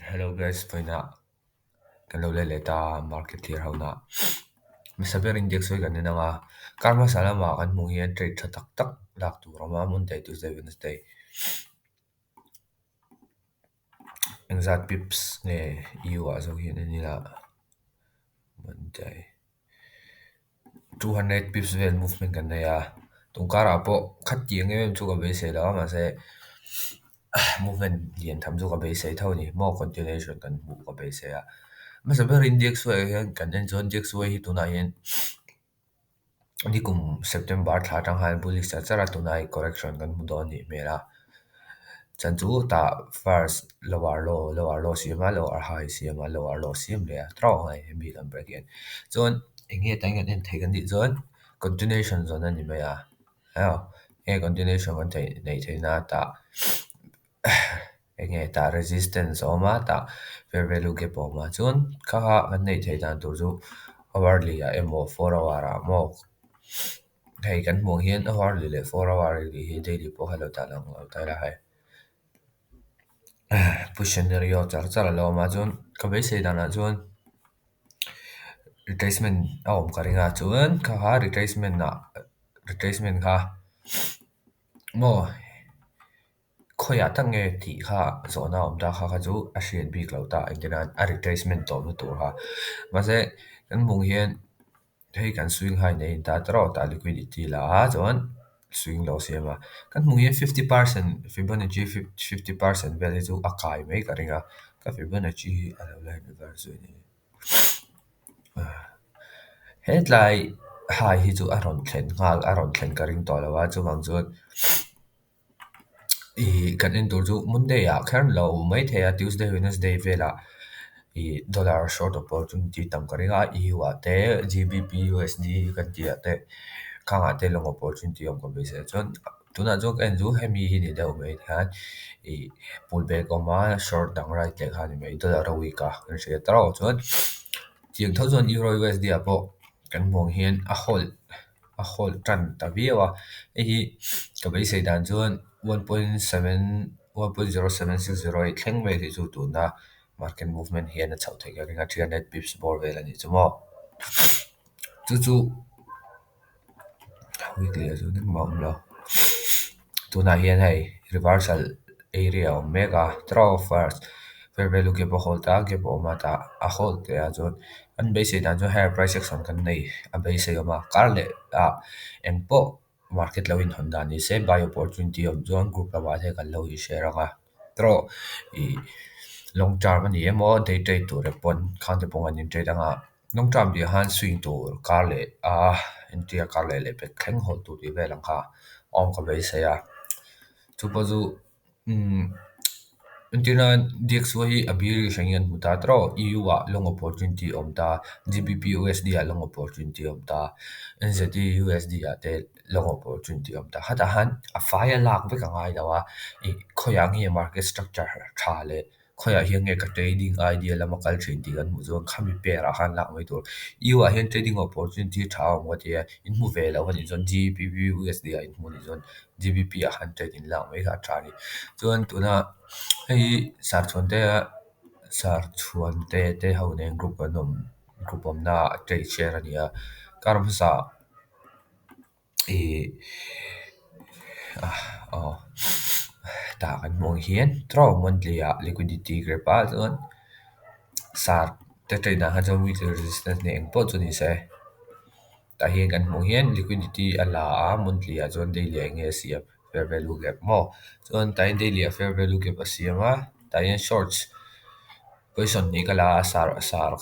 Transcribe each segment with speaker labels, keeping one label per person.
Speaker 1: Hello guys, na kan lo le ta market here how na. Saber index way kan na nga karma sala ma kan mung hian trade tha tak tak lak tu rama Monday Tuesday Wednesday. Exact pips nge EU a zo hian ni la Monday. 200 pips vel movement kan na ya. Tungkara po khat yeng em chu ka be se la ma se movement lian tham chu ka be se thau ni mo continuation kan mu ka be se ya. Ma saber index way kan en zone index way hi tu na hian ni kum September thla tang han bullish cha chara tunai correction kan mu do ni mera chan chu ta first lower low siam lower high siam lower low siam le draw ngai mi kan break in chon enge tang kan en thei kan di chon continuation zone ani me ya ayo e continuation kan thei nei thei na ta enge ta resistance oma ta fair value ke po ma chon kha kan nei thei dan tur chu hourly ya emo 4 hour mo hay kan mong hian a war le 4 hour li hi daily po halo ta lang lo ta la hai push scenario char char lo ma chun ka be se dana chun retracement om karinga chun kha ha retracement kha mo khoya tang nge ti kha zona om da kha chu a hriat bik lo ta engena a retracement to nu tur ha ma se kan mong hian hei kan swing high nei ta tro ta liquidity la chuan swing low siama kan mung hian 50% Fibonacci 50% value chu akai mai ka ringa ka Fibonacci a lo lai ni ver zui ni headline high hi chu a ron thlen ngal a ron thlen ka ring to lawa chu mang chuan kan en tur chu Monday a khan lo mai thea Tuesday Wednesday vela dollar short opportunity tam ka ringa EU ate GBP USD kan ti ate kang ate long opportunity om ko be se chon tuna jok en ju hemi hi ni deuh mai khan pullback oma short dang right le khan mai dollar a week a kan se tro chon chiang thau chon euro USD a po kan mong hian a hold tran ta viwa hi ka be se dan chon 1.7 1.0760 thleng mai hi chu tu na market movement hian a chau thei ka ringa 300 pips bor vel ani chumo chu weekly a chu ning ma lo tuna hian hei reversal area omega draw first fair value ke po holta ke po mata a hold te a chon an be se dan chu higher price action kan nei a be se ma karle a en po market lo in honda ni se buy opportunity of zone group awa the kan lo hi share nga draw long term ani emo day trade to repon khang te pong an trade anga long term di han swing to karle a intia karle le pe kheng hol tu di ve lang kha om ka be se ya chupazu Untina DXY hi abiri shangian muta tro EU a long opportunity omta GBP USD a long opportunity omta NZD USD a te long opportunity omta hata han a fire lak be ka ngai dawa khoyang hi market structure thale khoya hiang nge ka trading idea lama kal thin ti kan mu zon khami pera han lak mai tur EU a hian trading opportunity tha ngwa ti in mu ve lo ni zon GBP USD a in mu ni zon GBP a han trading lak mai ka thani chuan tuna hei sar chuan te ho ne group om na trade share ania karam sa e oh ta kan mong hian draw monthly a liquidity grip a chuan sar te trade na ha jo weekly resistance ne eng po chu ni se ta hian kan mong hian liquidity ala a monthly a chuan daily enge siam fair value gap mo chuan ta daily a fair value gap a siama ta hian shorts position ni kala sar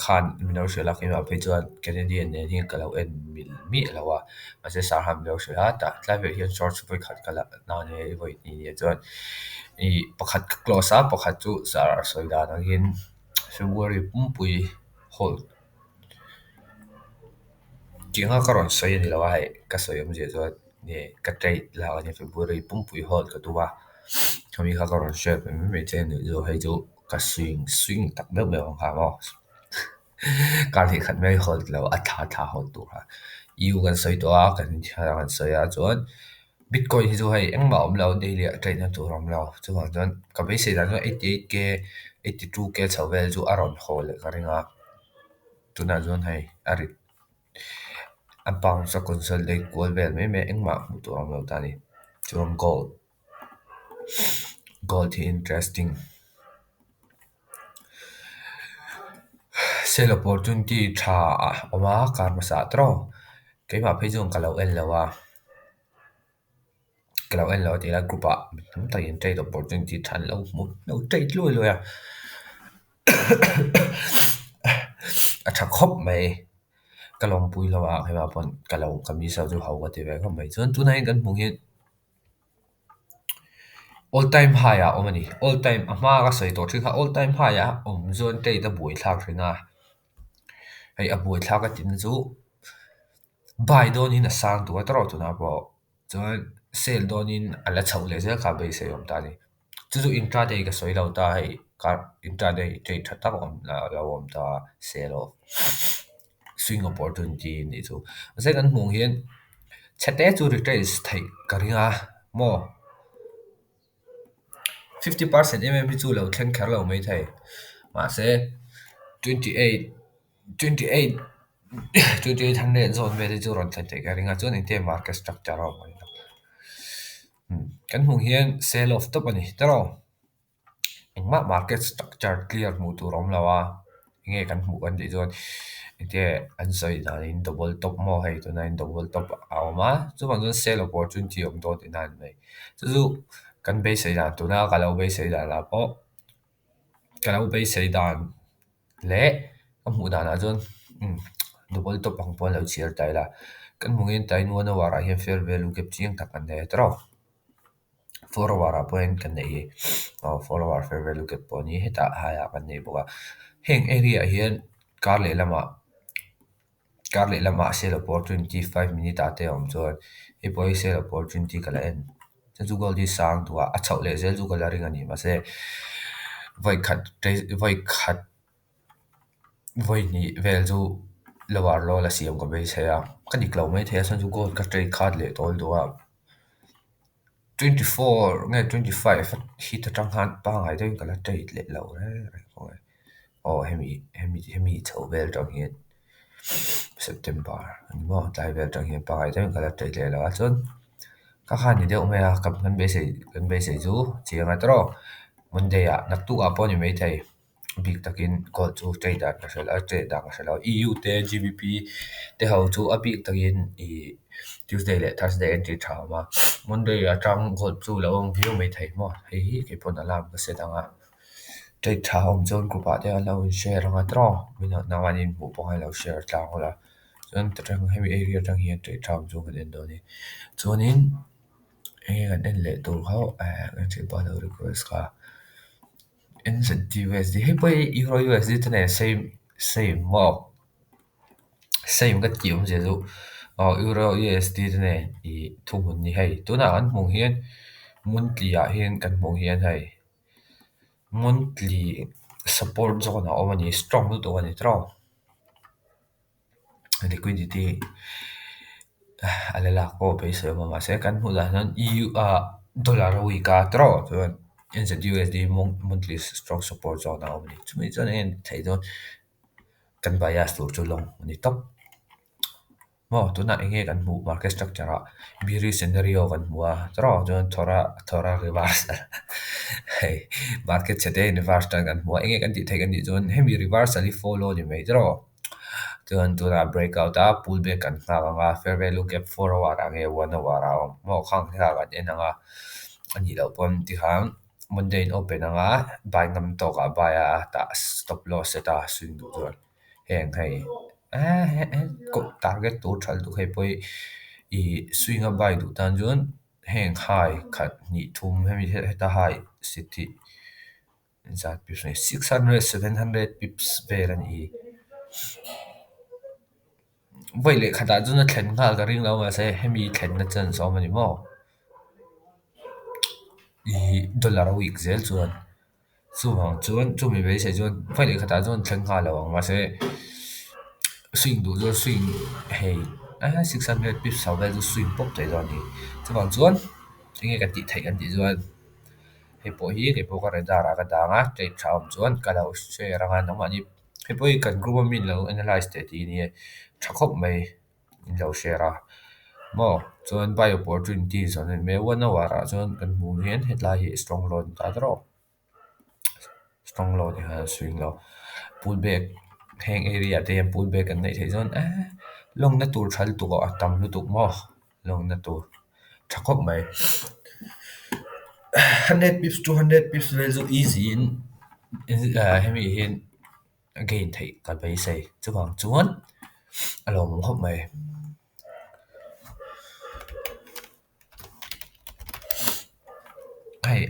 Speaker 1: khan minor shela kima pe chuan Canadian ne hi kala en mil mi lawa ase sar ham lo shela ta tlai ve hian shorts poi khat kala na ne voi ni ni chuan pakhat close a pakhat chu sar soida nangin February pumpui hol kinga karon soi ni lawa hai ka soyam je chuan ne ka trade la ni February pumpui hol ka tuwa kami kha karon share pe me chen ni zo hai chu ka swing tak me me ha mo ka li khat me hol lo a tha hol tu ha yu kan soi to a kan soi a chuan Bitcoin hi chu hei engmah awm lo daily a trade na tur awm lo chuwang chuan ka base dan chuan 88k 82k chhovel chu a rawn haw leh ka ringa tunah chuan hei a rit a bounce a consolidate kual vel mai mai engmah hmuh tur awm lo ta ni chuan gold hi interesting sell opportunity tha a awma karmasa tro keimah phei chuan kalau en lo a kalau en lo ti la group a tam takin trade opportunity than lo hmu lo trade lui lui a a tha khop mai kalong pui lo a keimah pon kalau kami sa chu hau ka ti ve khom mai chuan tunai kan hmu hi all time high a awmani all time a hma ka sei to thi kha all time high a awm zuan trade a buai thlak ringa hei a buai thlak a tin chu buy dawn in a sang tu a tro tu na po chuan sell dawn in ala chho le zel kha bei sei awm ta ni chu chu intraday ka soi lo ta hei ka intraday trade tha tak awm la lo awm ta sell off swing opportunity ni chu se kan hmu hian chate chu retrace thei ka ringa mo 50% mm chu lo thlen khar lo mai thei ma se 28 28 2800 zone ve chu ron thlen thei ka ringa chuan in te market structure ro mai kan hmu hian sell off to pani taro engma market structure clear hmu tur awm lo a nge kan hmu kan ti chuan ite an soi dan in double top mo hei to nine double top a awma chuwang chuan sell opportunity awm do ti nan mai chu chu kan bei sei dan tuna ka lo bei sei dan la po ka lo bei sei dan le ka hmu dan a chuan double top pang pon lo chiar tai la kan hmu hian tai nuan a war a hian fair value gap chiang tak an nei tro follower a point kan nei hi follower fair value gap pawh ni heta haya kan nei boka heng area hian kar leh lama sell opportunity 5 minute ate awm chuan hi pawh sell opportunity kala en chu chu gold hi sang tu a chho le zel chu kala ring ani ma se voi ni vel chu lowar lo la siam ko be se a kanik lo mai the san chu gold ka trade card le tol do a 24 ngay 25 hi ta tang han pa ngai deu kala trade le lo re hemi chho vel tang hian September ani mo tai vel tang hian pa ngai deu kala trade le lo a chon ka khan ni deu me a kam kan be sei chu chianga tro Monday a nak tu a poni mai thei big takin gold chu trade da ka trade da ka EU te GBP te ho chu a big takin Tuesday le Thursday entry tha ma Monday a tang gold chu lo ong view mai thei mo hei hi ke pon alam ka se danga trade tha hom zone group a te lo share nga tro mina nawanin bu po lo share tla hola chuan tang hemi area tang hian trade tha hom chu kan en do ni chuanin kan en le tur ho kan che pa lo request ka NZD USD hei poi Euro USD te ne same mo same ka ti om je chu Euro USD te ne I thu mun ni hei tuna an mong hian monthly a hian kan mong hian hei monthly support zone a awm ani strong tu to ani tro liquidity alela ko pe se ma se kan hmu da nan EU dollar a week a tro chuan NZD monthly strong support zone a awm ani chumi chuan en thei don kan bias tur chu long ani top mo tuna enge kan hmu market structure a bearish scenario kan hmu a tro chuan thora reverse hey market chete reverse tan kan hmu enge kan ti thei kan ti chuan hemi reverse ali follow ni mai tro chuan tuna breakout a pullback kan hna anga fair value gap 4 hour ange 1 hour a mo khang thla kan en anga ani lo pon ti hang Monday in open anga buy ngam to ka buy a ta stop loss eta swing du chuan heng hei ko target to thal du hei poi swing a buy du tan chuan heng high khat ni thum hemi heta high city zat pips 600 700 pips vel an voi le khata chuna thlen ngal ka ring lo ma se hemi thlen na chan so mani mo dollar a week zel chuan chuan chumi be se chuan voi le khata chuan thlen ngal lo ma se swing du zo swing hey 600 pips sau vel chu swing pop te don ni chuwang chuan enge kan ti thei kan ti chuan hei pawh hi ke pawh ka radar a ka danga trade thlam chuan ka lo share anga nang ani hei pawh hi kan group a min lo analyze te ti ni tha khawp mai in lo share a mo chuan buy opportunities on me 1 hour a chuan kan hmu hian hetlai hi strong loan ta draw strong loan ha swing lo pullback hang area te pullback kan nei thei chuan long na tur thal tu a tam lu tu mo long na tur tha khawp mai 100 pips 200 pips vel zo easy in hemi hin gain thei ka bai sei chuwang chuan alo mu khawp mai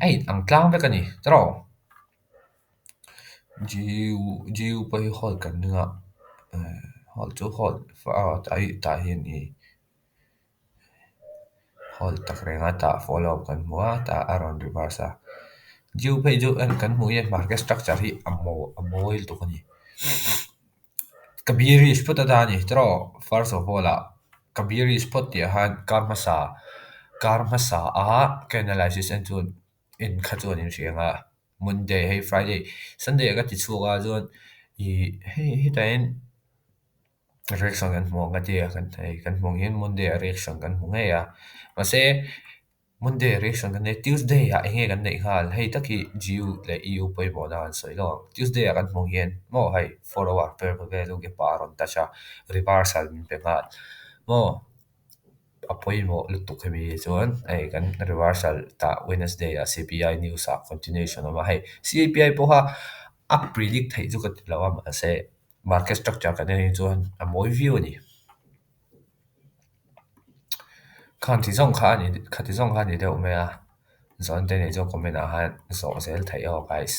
Speaker 1: ai ang tlang ve ka ni tro jiu pai hol kan nga hol chu hol fa tai ta hin ni hol tak renga ta follow kan mua ta around reverse jiu pai ju an kan mu ye market structure hi amoil to ni kabiri spot da ni tro first of all kabiri spot ti han karma sa a analysis and chun in khachuan in rianga Monday hay Friday Sunday aga ti chuga zon I hi tain reaction kan mo nga dia kan mong hin Monday reaction kan mo nga ya mase Monday reaction kan ne Tuesday ya enge kan nei hal hei taki GU le EU poi bo na an soi lo Tuesday kan mong hin mo hai follow up per be lo ge paron ta cha reversal min pe nga mo apoi mo lutuk kami chuan ai kan reversal ta Wednesday a CPI news a continuation ma hai CPI po ha up predict thei chu ka lawa ma se market structure kan nei chuan a moi view ni kan ti song kha ti song kha ni deuh me a zon te nei chu comment a han so sel thei ho guys